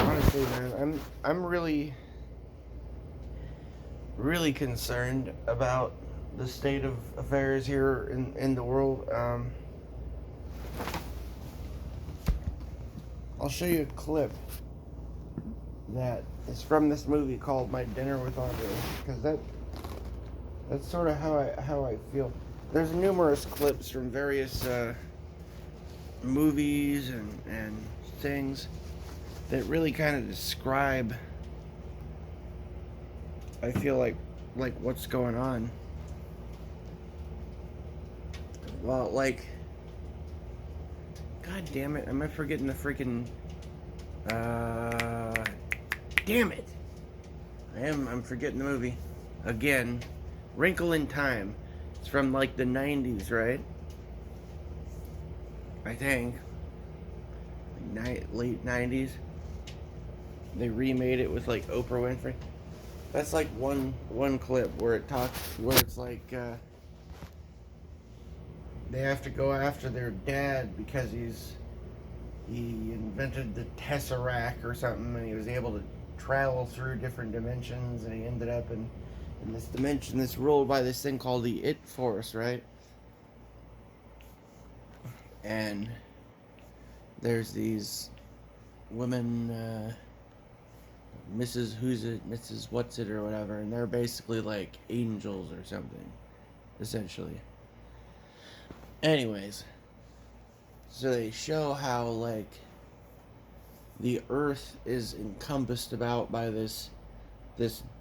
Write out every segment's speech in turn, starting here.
Honestly, man, I'm really concerned about the state of affairs here in the world. I'll show you a clip that is from this movie called My Dinner with Andre, because that's sort of how I feel. There's numerous clips from various movies and things that really kind of describe. I feel like what's going on. Well, like, God damn it, am I forgetting the freaking? Uh, damn it! I'm forgetting the movie again. Wrinkle in Time. It's from like the '90s, right? I think late '90s. They remade it with like Oprah Winfrey. That's like one clip where it talks where it's like they have to go after their dad because he invented the Tesseract or something, and he was able to travel through different dimensions, and he ended up in this dimension that's ruled by this thing called the It Force, right? And there's these women, Mrs. Who's It, Mrs. What's It, or whatever, and they're basically like angels or something, essentially. Anyways, so they show how like the Earth is encompassed about by this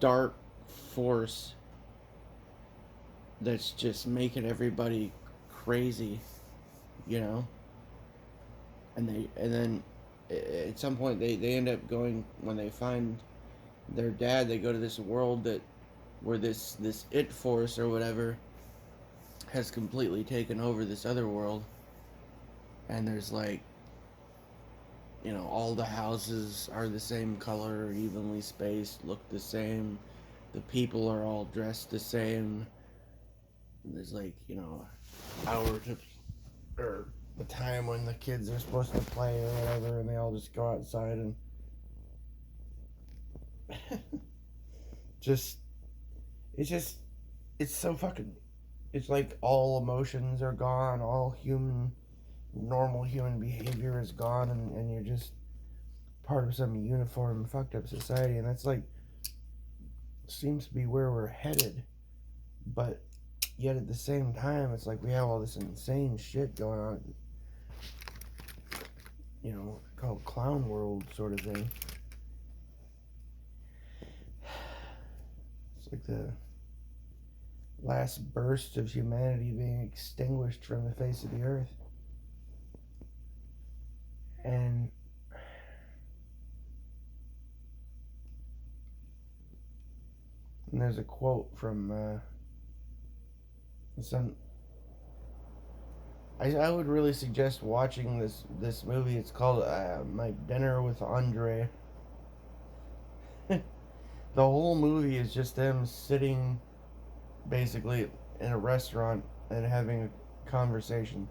dark force that's just making everybody crazy, you know. And then at some point they end up going when they find their dad. They go to this world that where this it force or whatever has completely taken over this other world, and there's like, you know, all the houses are the same color, evenly spaced, look the same. The people are all dressed the same. There's like, you know, hour to or the time when the kids are supposed to play or whatever, and they all just go outside and just it's just it's so fucking it's like all emotions are gone, all normal human behavior is gone, and you're just part of some uniform fucked up society, and that's like seems to be where we're headed. But yet at the same time it's like we have all this insane shit going on, you know, called clown world sort of thing. It's like the last burst of humanity being extinguished from the face of the earth. And there's a quote from some. I would really suggest watching this movie. It's called My Dinner with Andre. The whole movie is just them sitting basically in a restaurant and having a conversation.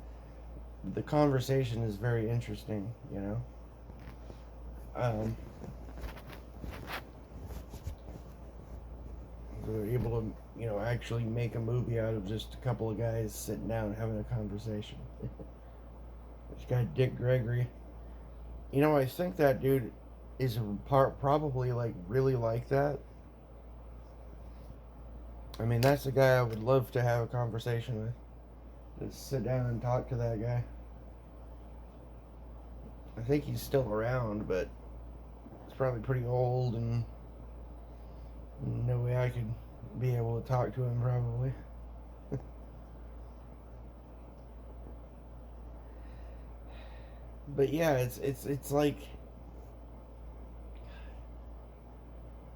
The conversation is very interesting, you know. Um, they're able to, you know, actually make a movie out of just a couple of guys sitting down and having a conversation. This guy Dick Gregory, you know, I think that dude is probably like really like that. I mean, that's the guy I would love to have a conversation with. Just sit down and talk to that guy. I think he's still around, but he's probably pretty old, and no way I could be able to talk to him probably. But yeah, it's like,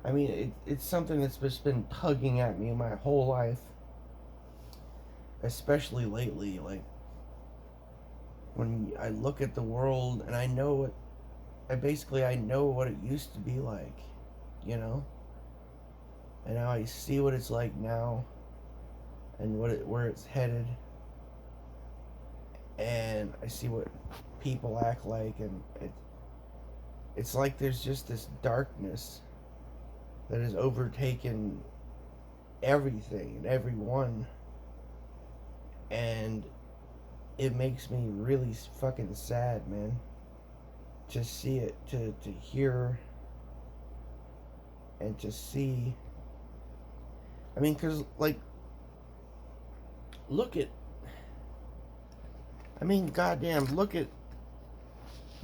I mean, it's something that's just been tugging at me my whole life, especially lately. Like when I look at the world and I know I know what it used to be like, you know, and now I see what it's like now, and where it's headed, and I see what people act like, and it's like there's just this darkness that has overtaken everything and everyone, and it makes me really fucking sad, man, to see it, to hear and to see. I mean, because, like, look at, I mean, goddamn, look at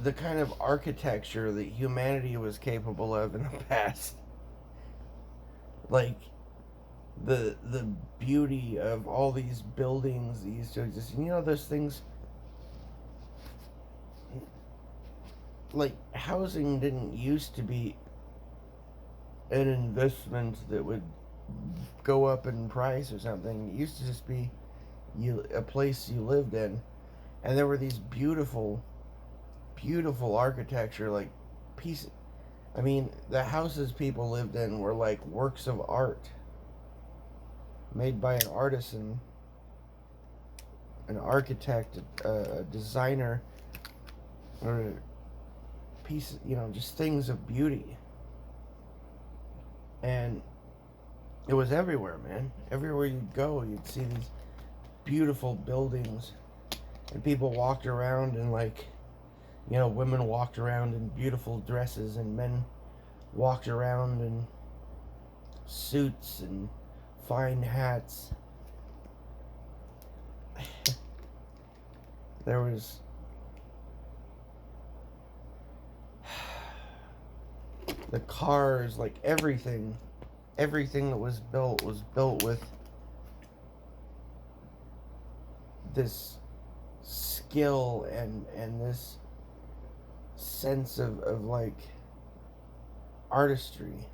the kind of architecture that humanity was capable of in the past. Like, the beauty of all these buildings that used to exist. You know, those things, like, housing didn't used to be an investment that would go up in price or something. It used to just be a place you lived in, and there were these beautiful, beautiful architecture, like pieces. I mean, the houses people lived in were like works of art made by an artisan, an architect, a designer, or a piece. You know, just things of beauty, and it was everywhere, man. Everywhere you'd go, you'd see these beautiful buildings, and people walked around in, like, you know, women walked around in beautiful dresses, and men walked around in suits and fine hats. There was the cars, like everything that was built with this skill and this sense of like artistry.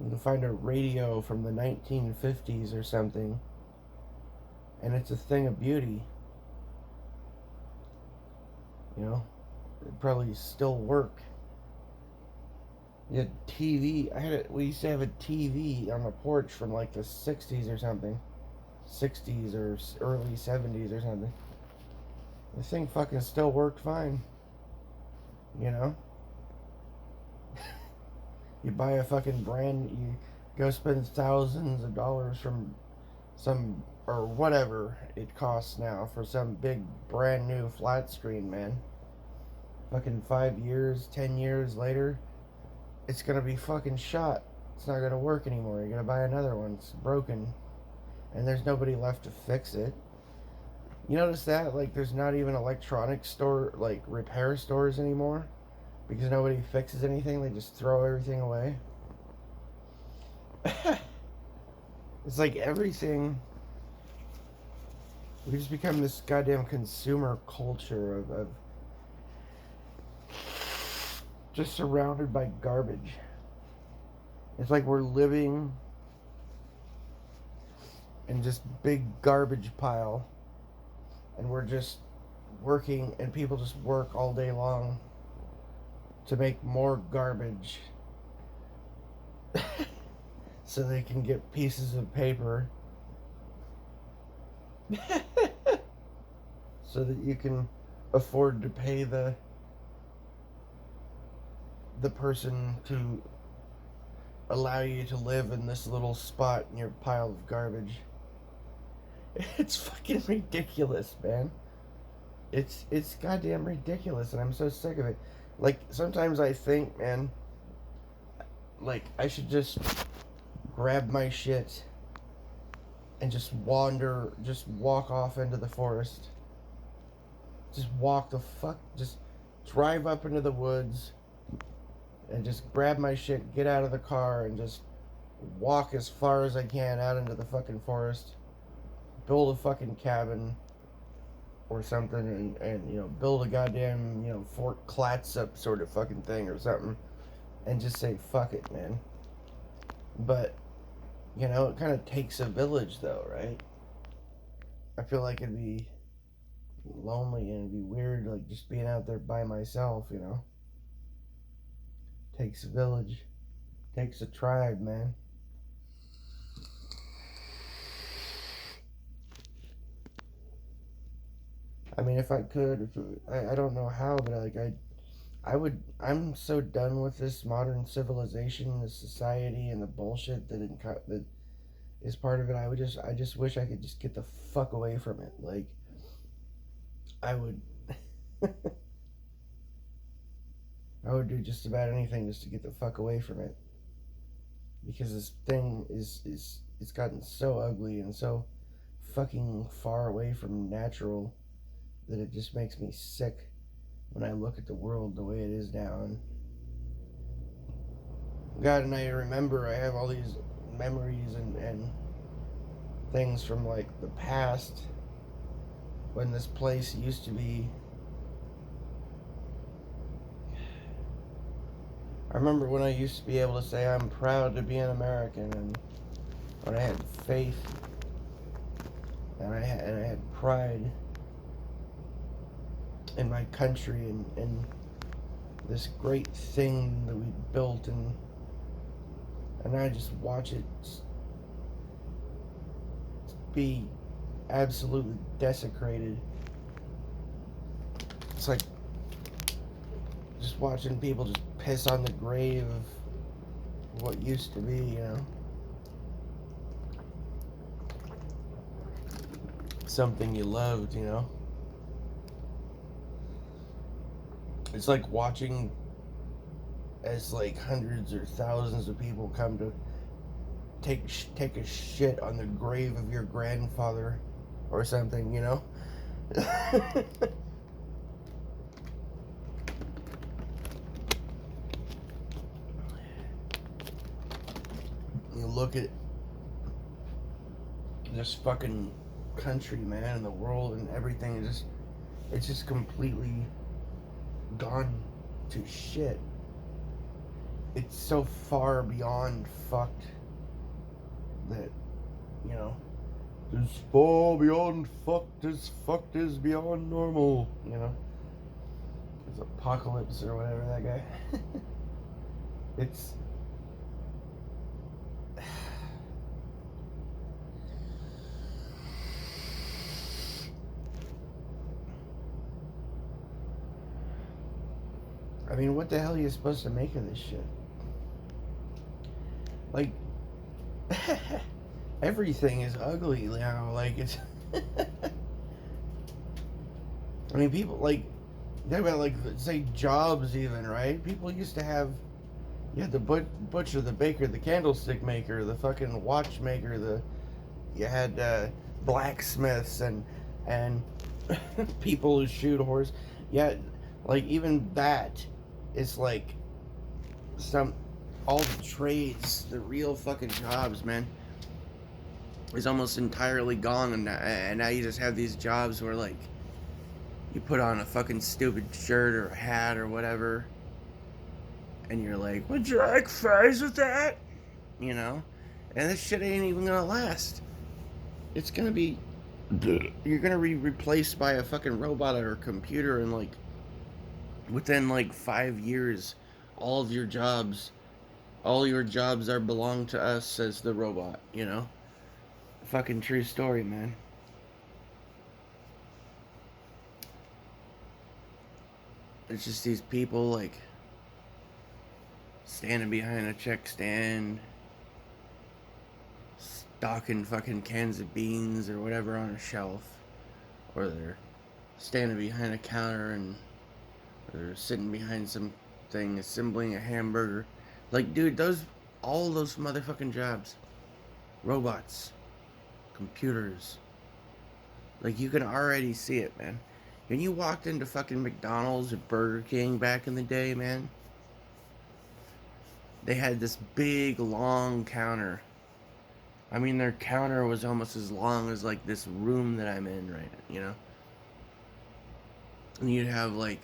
You can find a radio from the 1950s or something, and it's a thing of beauty. You know, it'd probably still work. You had TV. We used to have a TV on the porch from like the 60s or something. 60s or early 70s or something. The thing fucking still worked fine. You know? You buy a fucking you go spend thousands of dollars from some, or whatever it costs now for some big brand new flat screen, man. Fucking 5 years, 10 years later, it's gonna be fucking shot. It's not gonna work anymore. You're gonna buy another one. It's broken. And there's nobody left to fix it. You notice that? Like, there's not even electronic store, like, repair stores anymore? Because nobody fixes anything, they just throw everything away. It's like everything. We just become this goddamn consumer culture of just surrounded by garbage. It's like we're living in just big garbage pile, and we're just working, and people just work all day long to make more garbage so they can get pieces of paper so that you can afford to pay the person to allow you to live in this little spot in your pile of garbage. It's fucking ridiculous, man. It's goddamn ridiculous, and I'm so sick of it. Like, sometimes I think, man, like, I should just grab my shit and just walk off into the forest. Just walk the fuck, just drive up into the woods and just grab my shit, get out of the car, and just walk as far as I can out into the fucking forest. Build a fucking cabin or something, and you know, build a goddamn, you know, Fort Clatsop sort of fucking thing or something, and just say fuck it, man. But you know, it kind of takes a village, though, right? I feel like it'd be lonely and it'd be weird, like, just being out there by myself, you know. Takes a village, takes a tribe, man. I mean, if I could, I don't know how, but like, I'm so done with this modern civilization, this society, and the bullshit that is part of it. I just wish I could just get the fuck away from it. Like, I would, I would do just about anything just to get the fuck away from it. Because this thing is it's gotten so ugly and so fucking far away from natural that it just makes me sick when I look at the world the way it is now. And God, and I remember I have all these memories and things from like the past when this place used to be. I remember when I used to be able to say I'm proud to be an American, and when I had faith and I had pride in my country and this great thing that we built, and I just watch it be absolutely desecrated. It's like just watching people just piss on the grave of what used to be, you know. Something you loved, you know. It's like watching as like hundreds or thousands of people come to take a shit on the grave of your grandfather or something, you know. You look at this fucking country, man, and the world and everything is just, it's just completely gone to shit. It's so far beyond fucked that, you know, it's far beyond fucked is beyond normal, you know. It's Apocalypse or whatever that guy. It's I mean, what the hell are you supposed to make of this shit? Like, everything is ugly now. Like, it's. I mean, people, like, think about, like, say, jobs, even, right? People used to have. You had the butcher, the baker, the candlestick maker, the fucking watchmaker, you had blacksmiths and people who shoot horse. Yeah, like, even that is like all the trades, the real fucking jobs, man, is almost entirely gone, and now you just have these jobs where, like, you put on a fucking stupid shirt or a hat or whatever, and you're like, would you like fries with that? You know? And this shit ain't even gonna last. It's gonna be... You're gonna be replaced by a fucking robot or a computer, and, like, within, like, 5 years, all your jobs are belong to us, says the robot, you know? Fucking true story, man. It's just these people, like, standing behind a check stand, stocking fucking cans of beans or whatever on a shelf, or they're standing behind a counter and they're sitting behind something assembling a hamburger. Like, dude, all those motherfucking jobs, robots, computers, like, you can already see it, man. When you walked into fucking McDonald's or Burger King back in the day, man, they had this big, long counter. I mean, their counter was almost as long as, like, this room that I'm in right now, you know? And you'd have, like,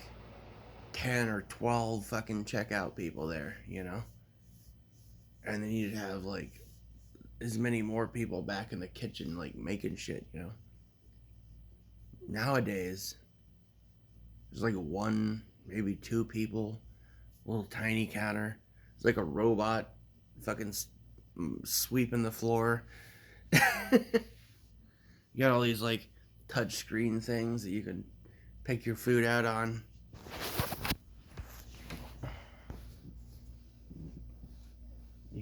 10 or 12 fucking checkout people there, you know? And then you'd have, like, as many more people back in the kitchen, like, making shit, you know? Nowadays, there's, like, one, maybe two people, little tiny counter. It's like a robot fucking sweeping the floor. You got all these, like, touch screen things that you can pick your food out on.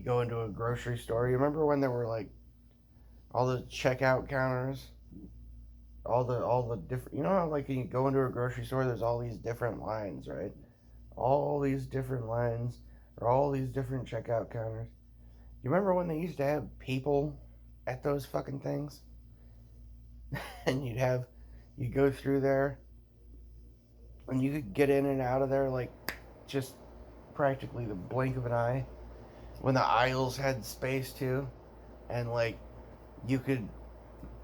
go into a grocery store. You remember when there were like all the checkout counters, all the different. You know how like you go into a grocery store, there's all these different lines, right? All these different lines, or all these different checkout counters. You remember when they used to have people at those fucking things, and you go through there, and you could get in and out of there like just practically the blink of an eye. When the aisles had space too, and like you could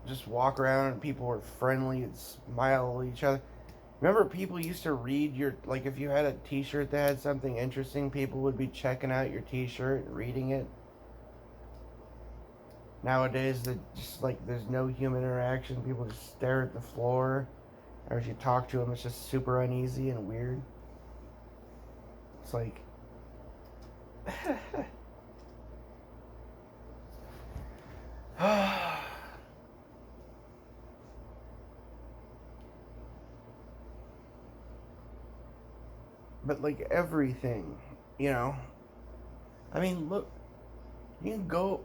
just walk around and people were friendly and smile at each other. Remember, people used to read your, like, if you had a T-shirt that had something interesting, people would be checking out your T-shirt and reading it. Nowadays, just like there's no human interaction. People just stare at the floor, or if you talk to them, it's just super uneasy and weird. It's like, but like everything, you know. I mean, look, you can go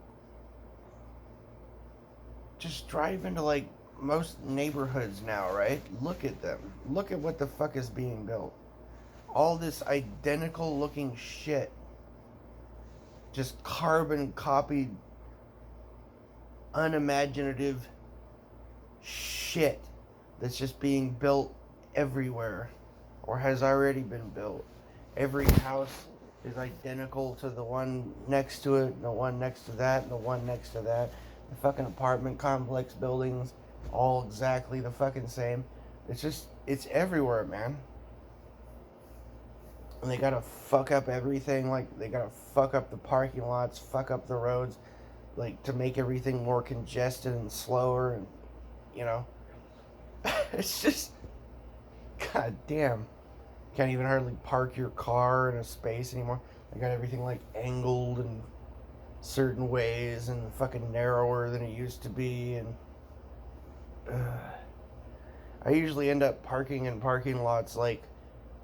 just drive into like most neighborhoods now, right? Look at them. Look at what the fuck is being built. All this identical looking shit. Just carbon copied, unimaginative shit that's just being built everywhere or has already been built. Every house is identical to the one next to it, and the one next to that, and the one next to that. The fucking apartment complex buildings, all exactly the fucking same. It's everywhere, man. And they gotta fuck up everything. Like, they gotta fuck up the parking lots, fuck up the roads, like, to make everything more congested and slower, and, you know. It's just, god damn. Can't even hardly park your car in a space anymore. They got everything, like, angled and certain ways and fucking narrower than it used to be, and I usually end up parking in parking lots like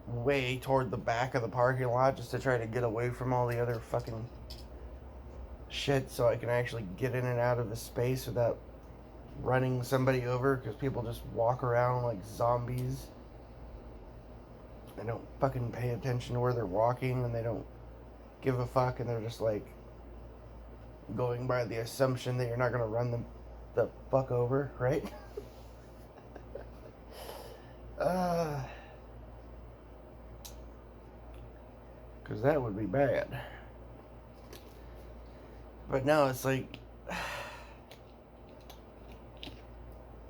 way toward the back of the parking lot just to try to get away from all the other fucking shit so I can actually get in and out of the space without running somebody over, because people just walk around like zombies. They don't fucking pay attention to where they're walking, and they don't give a fuck, and they're just like going by the assumption that you're not gonna run them the fuck over, right? Because that would be bad. But no, it's like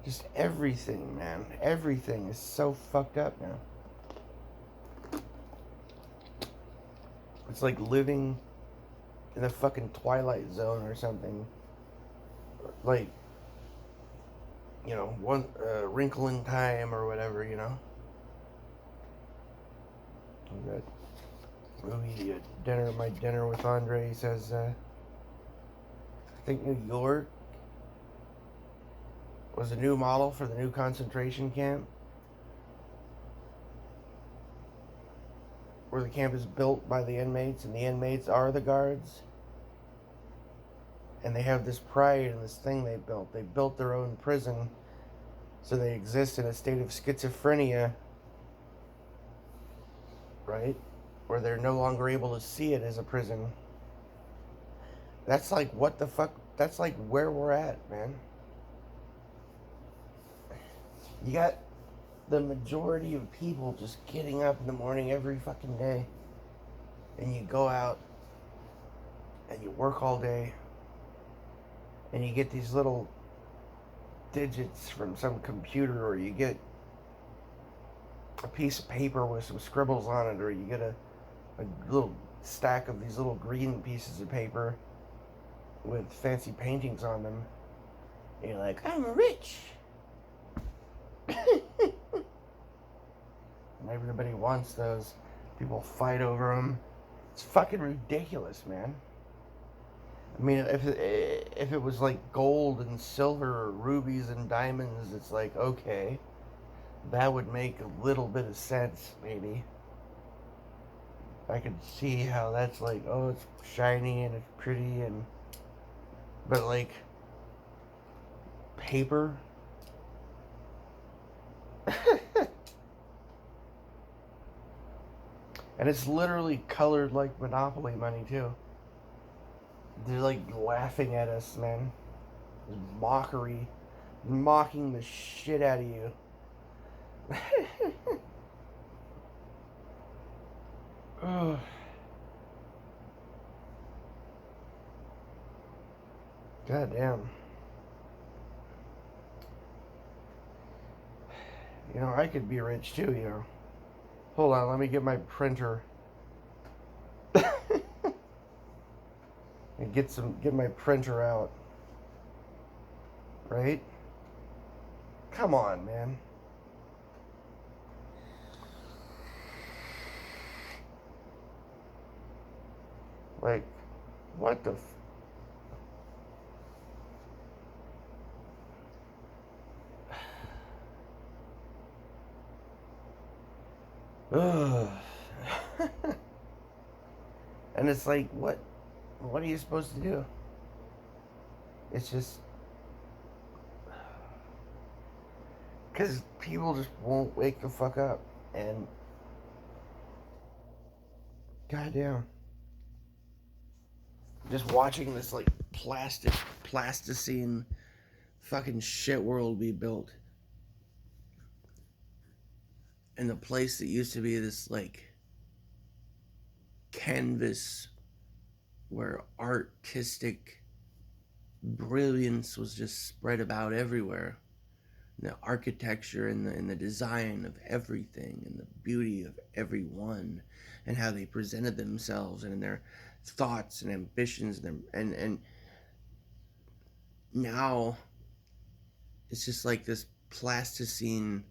just everything, man. Everything is so fucked up now. It's like living in the fucking Twilight Zone or something. Like, you know, one Wrinkle in Time or whatever, you know. That movie, My Dinner with Andre, says, I think New York was a new model for the new concentration camp, where the camp is built by the inmates, and the inmates are the guards. And they have this pride in this thing they built. They built their own prison, so they exist in a state of schizophrenia, right? Where they're no longer able to see it as a prison. That's like, what the fuck? That's like where we're at, man. You got the majority of people just getting up in the morning every fucking day, and you go out and you work all day, and you get these little digits from some computer, or you get a piece of paper with some scribbles on it, or you get a little stack of these little green pieces of paper with fancy paintings on them. And you're like, I'm rich. And everybody wants those. People fight over them. It's fucking ridiculous, man. I mean, if it was like gold and silver or rubies and diamonds, it's like, okay, that would make a little bit of sense, maybe. I could see how that's like, oh, it's shiny and it's pretty, and but like paper. And it's literally colored like Monopoly money too. They're like laughing at us, man. Mockery, mocking the shit out of you. Ugh. God damn. You know, I could be rich too, you know. Hold on, let me get my printer. And get my printer out. Right? Come on, man. Like, what the Ugh. And it's like, what are you supposed to do? It's just because people just won't wake the fuck up, and goddamn, just watching this like plasticine fucking shit world be built, and the place that used to be this like canvas where artistic brilliance was just spread about everywhere. The architecture and the design of everything and the beauty of everyone and how they presented themselves and their thoughts and ambitions and now it's just like this plasticine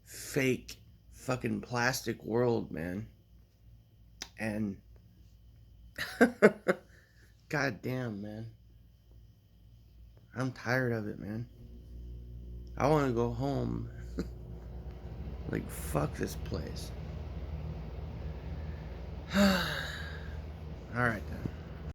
fake fucking plastic world, man. And god damn, man, I'm tired of it, man. I want to go home. Like, fuck this place. All right then.